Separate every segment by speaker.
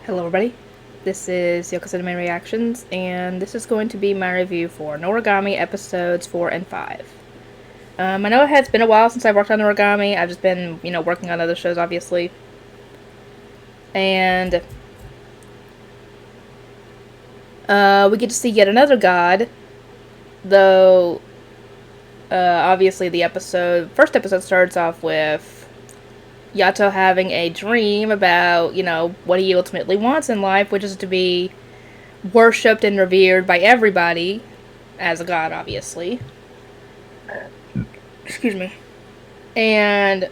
Speaker 1: Hello everybody, this is Yoko's Anime Reactions, and this is going to be my review for Noragami episodes 4 and 5. I know it has been a while since I worked on Noragami. I've just been, working on other shows, obviously. And we get to see yet another god, though obviously the first episode starts off with Yato having a dream about, what he ultimately wants in life, which is to be worshipped and revered by everybody, as a god, obviously. Excuse me. And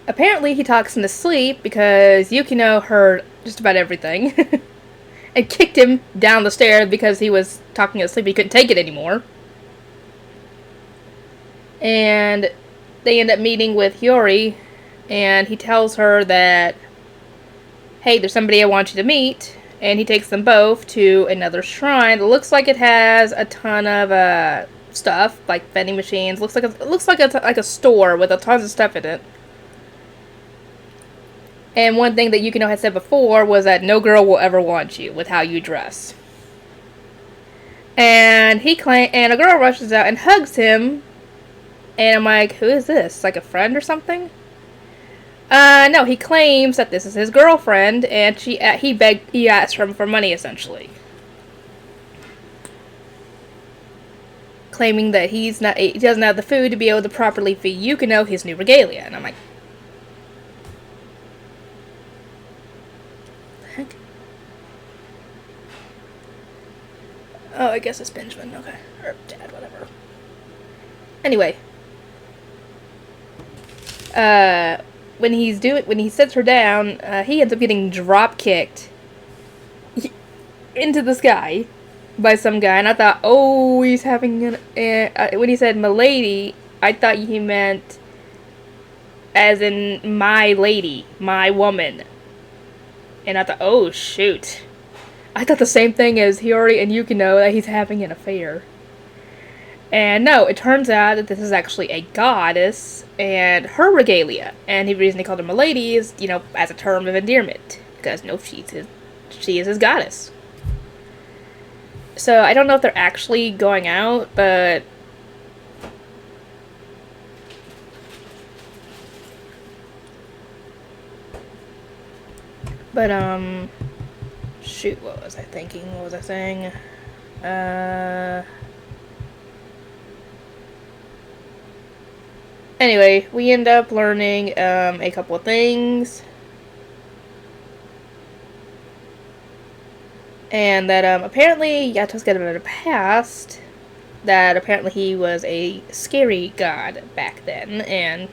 Speaker 1: apparently he talks in his sleep because Yukino heard just about everything and kicked him down the stairs because he was talking in his sleep. He couldn't take it anymore. And they end up meeting with Hiyori, and he tells her that, hey, there's somebody I want you to meet, and he takes them both to another shrine that looks like it has a ton of stuff, like vending machines. Looks like a store with a tons of stuff in it. And one thing that Yukino had said before was that no girl will ever want you with how you dress. And and a girl rushes out and hugs him, and I'm like, who is this? Like a friend or something? No, he claims that this is his girlfriend, and he asked her for money, essentially. Claiming that he doesn't have the food to be able to properly feed Yukino his new regalia. And I'm like, what the heck? Oh, I guess it's Benjamin, okay. Or Dad, whatever. Anyway. When he sits her down, he ends up getting drop kicked into the sky by some guy, and I thought, oh, he's having when he said "milady," I thought he meant as in my lady, my woman, and I thought, oh shoot, I thought the same thing as Hiyori and Yukino, that he's having an affair. And no, it turns out that this is actually a goddess and her regalia. And the reason they called her milady is, as a term of endearment. Because, no, she is his goddess. So, I don't know if they're actually going out, but... shoot, what was I thinking? What was I saying? Anyway, we end up learning a couple of things. And that apparently Yato's got a bit of a past. That apparently he was a scary god back then. And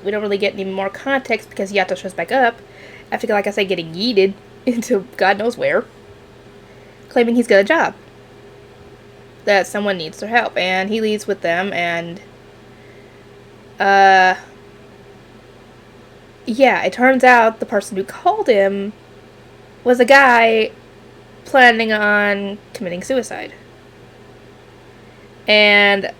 Speaker 1: we don't really get any more context because Yato shows back up after, like I said, getting yeeted into God knows where. Claiming he's got a job. That someone needs their help. And he leaves with them, and yeah, it turns out the person who called him was a guy planning on committing suicide. And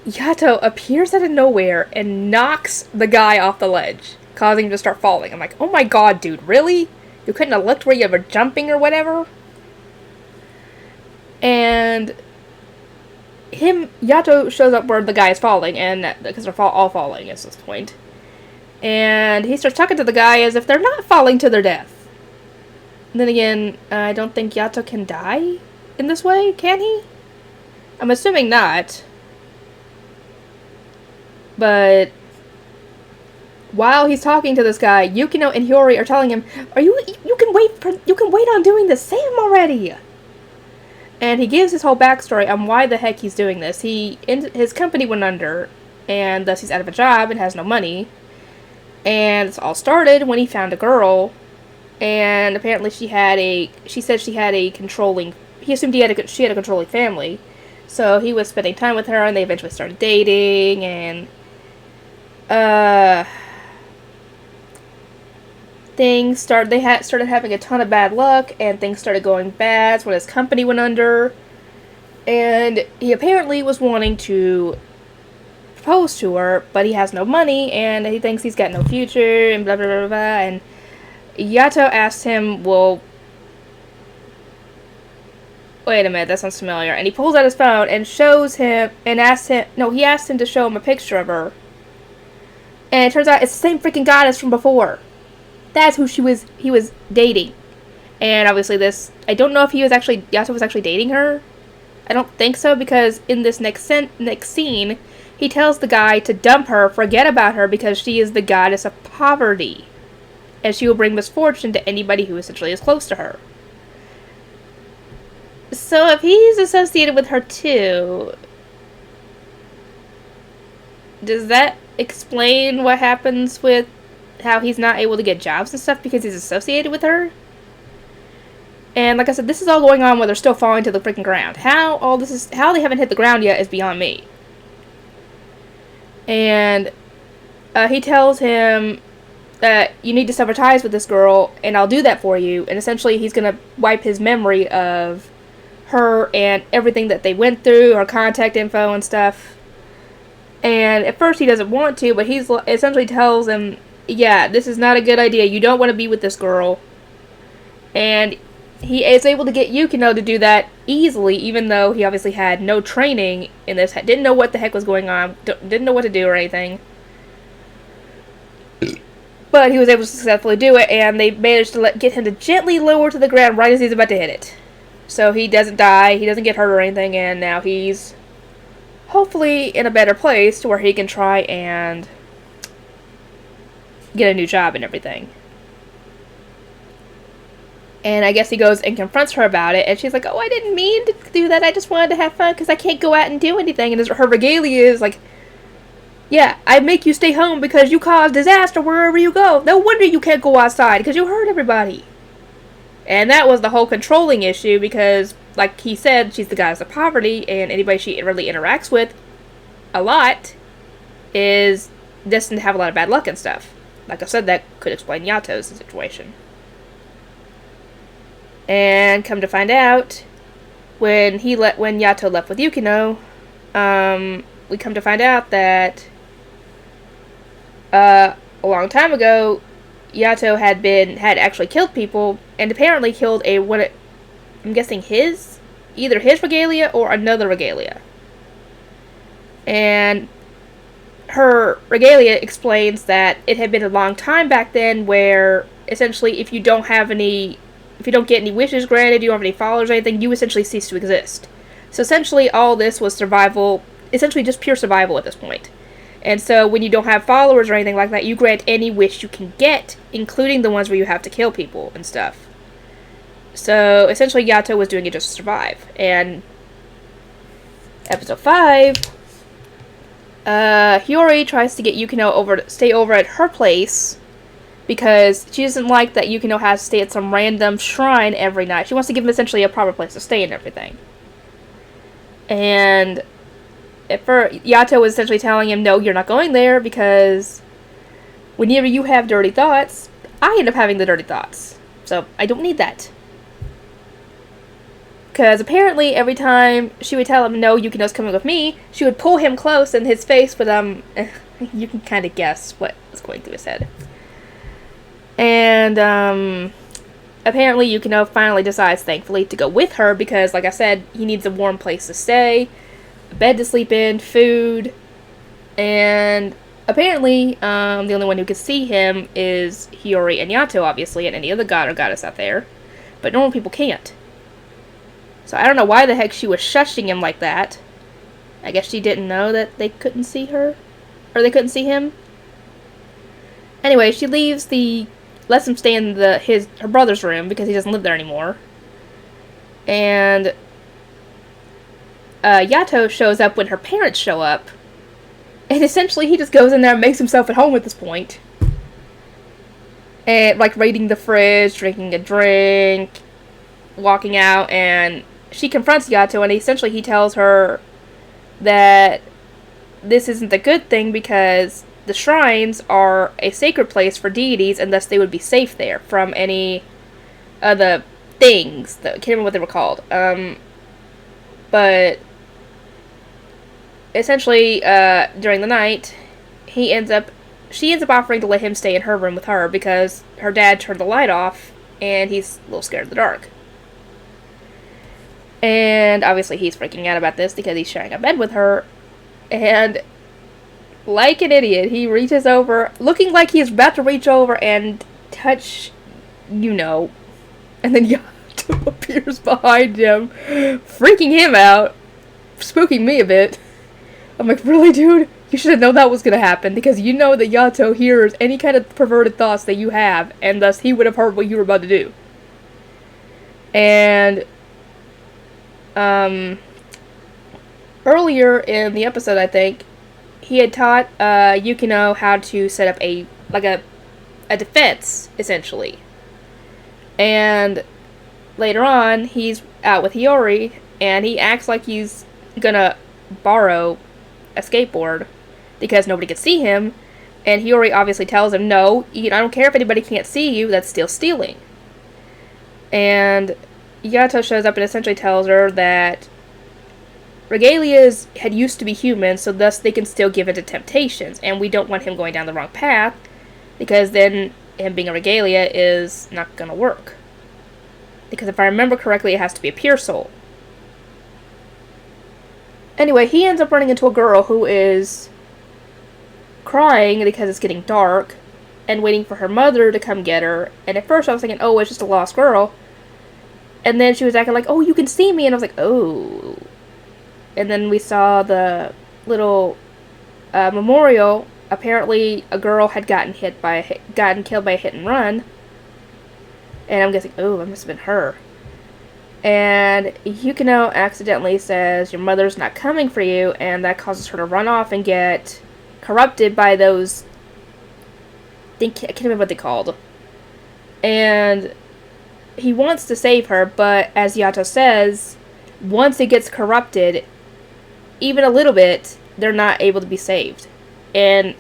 Speaker 1: Yato appears out of nowhere and knocks the guy off the ledge, causing him to start falling. I'm like, oh my god, dude, really? You couldn't have looked where you were jumping or whatever? And Yato shows up where the guy is falling, and because they're all falling at this point. And he starts talking to the guy as if they're not falling to their death. And then again, I don't think Yato can die in this way, can he? I'm assuming not. But while he's talking to this guy, Yukino and Hiyori are telling him, you can wait on doing this, say him already. And he gives his whole backstory on why the heck he's doing this. His company went under, and thus he's out of a job and has no money. And it's all started when he found a girl, and apparently he assumed she had a controlling family. So he was spending time with her, and they eventually started dating, and they started having a ton of bad luck, and things started going bad when his company went under. And he apparently was wanting to propose to her, but he has no money, and he thinks he's got no future, and blah blah blah blah. And Yato asked him, well, wait a minute, that sounds familiar. And he pulls out his phone and shows him, and asks him, no, he asked him to show him a picture of her. And it turns out it's the same freaking goddess from before. That's who he was dating. And obviously I don't know if Yato was actually dating her. I don't think so, because in this next scene, he tells the guy to dump her, forget about her, because she is the goddess of poverty. And she will bring misfortune to anybody who essentially is close to her. So if he's associated with her too, does that explain what happens with how he's not able to get jobs and stuff because he's associated with her? And like I said, this is all going on while they're still falling to the freaking ground. How they haven't hit the ground yet is beyond me. And he tells him that you need to sever ties with this girl, and I'll do that for you. And essentially, he's gonna wipe his memory of her and everything that they went through, her contact info and stuff. And at first, he doesn't want to, but he's essentially tells him, yeah, this is not a good idea. You don't want to be with this girl. And he is able to get Yukino to do that easily, even though he obviously had no training in this, didn't know what the heck was going on, didn't know what to do or anything. But he was able to successfully do it, and they managed to get him to gently lower to the ground right as he's about to hit it. So he doesn't die, he doesn't get hurt or anything, and now he's hopefully in a better place to where he can try and get a new job and everything. And I guess he goes and confronts her about it, and she's like, oh, I didn't mean to do that, I just wanted to have fun because I can't go out and do anything. And her regalia is like, yeah, I make you stay home because you cause disaster wherever you go. No wonder you can't go outside, because you hurt everybody. And that was the whole controlling issue, because, like he said, she's the goddess of poverty, and anybody she really interacts with a lot is destined to have a lot of bad luck and stuff. Like I said, that could explain Yato's situation. And come to find out, when Yato left with Yukino, we come to find out that a long time ago, Yato had actually killed people, and apparently killed I'm guessing either his regalia or another regalia. And her regalia explains that it had been a long time back then where essentially if you don't get any wishes granted, you don't have any followers or anything, you essentially cease to exist. So essentially all this was survival, essentially just pure survival at this point. And so when you don't have followers or anything like that, you grant any wish you can get, including the ones where you have to kill people and stuff. So essentially Yato was doing it just to survive. And episode 5, Hiyori tries to get Yukino to stay over at her place because she doesn't like that Yukino has to stay at some random shrine every night. She wants to give him essentially a proper place to stay and everything. And Yato was essentially telling him, no, you're not going there, because whenever you have dirty thoughts, I end up having the dirty thoughts. So I don't need that. Because apparently every time she would tell him, no, Yukino's coming with me, she would pull him close and his face would, you can kind of guess what was going through his head. And, apparently Yukino finally decides, thankfully, to go with her because, like I said, he needs a warm place to stay, a bed to sleep in, food, and apparently, the only one who can see him is Hiyori and Yato, obviously, and any other god or goddess out there, but normal people can't. So I don't know why the heck she was shushing him like that. I guess she didn't know that they couldn't see her, or they couldn't see him. Anyway, she lets him stay in her brother's room because he doesn't live there anymore. And Yato shows up when her parents show up. And essentially he just goes in there and makes himself at home at this point. And like raiding the fridge, drinking a drink, walking out, and she confronts Yato and essentially he tells her that this isn't a good thing because the shrines are a sacred place for deities, and thus they would be safe there from any of the things. I can't remember what they were called. But essentially, during the night, he ends up she ends up offering to let him stay in her room with her because her dad turned the light off and he's a little scared of the dark. And obviously he's freaking out about this because he's sharing a bed with her. And like an idiot, he reaches over, looking like he's about to reach over and touch, you know. And then Yato appears behind him, freaking him out, spooking me a bit. I'm like, really, dude? You should have known that was going to happen, because you know that Yato hears any kind of perverted thoughts that you have, and thus he would have heard what you were about to do. And, earlier in the episode, I think, he had taught, Yukino how to set up a defense, essentially. And later on, he's out with Hiyori, and he acts like he's gonna borrow a skateboard because nobody could see him, and Hiyori obviously tells him, no, I don't care if anybody can't see you, that's still stealing. And Yato shows up and essentially tells her that regalias had used to be human, so thus they can still give in to temptations, and we don't want him going down the wrong path, because then him being a regalia is not gonna work. Because if I remember correctly, it has to be a pure soul. Anyway, he ends up running into a girl who is crying because it's getting dark, and waiting for her mother to come get her, and at first I was thinking, oh, it's just a lost girl, and then she was acting like, oh, you can see me, and I was like, oh. And then we saw the little memorial. Apparently, a girl had gotten killed by a hit and run. And I'm guessing, oh, that must have been her. And Yukino accidentally says, your mother's not coming for you, and that causes her to run off and get corrupted by those... I can't remember what they're called. And he wants to save her, but as Yato says, once it gets corrupted, even a little bit, they're not able to be saved. And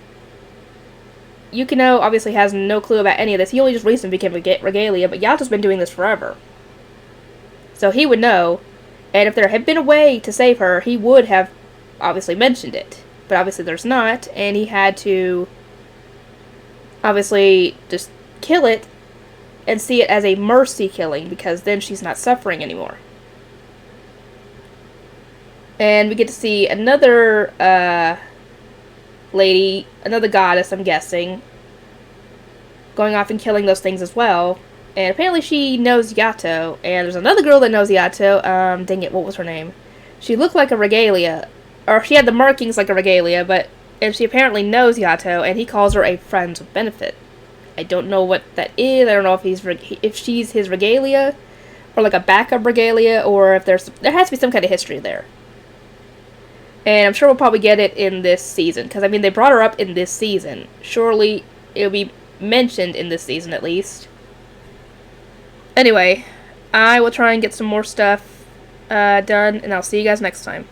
Speaker 1: Yukino obviously has no clue about any of this. He only just recently became regalia, but Yato's been doing this forever. So he would know, and if there had been a way to save her, he would have obviously mentioned it. But obviously there's not, and he had to obviously just kill it and see it as a mercy killing, because then she's not suffering anymore. And we get to see another lady, another goddess, I'm guessing, going off and killing those things as well. And apparently she knows Yato, and there's another girl that knows Yato. Dang it, what was her name? She looked like a regalia, or she had the markings like a regalia, and she apparently knows Yato, and he calls her a friend with benefit. I don't know what that is. I don't know if she's his regalia, or like a backup regalia, or if there has to be some kind of history there. And I'm sure we'll probably get it in this season, because I mean they brought her up in this season. Surely it'll be mentioned in this season at least. Anyway, I will try and get some more stuff done, and I'll see you guys next time.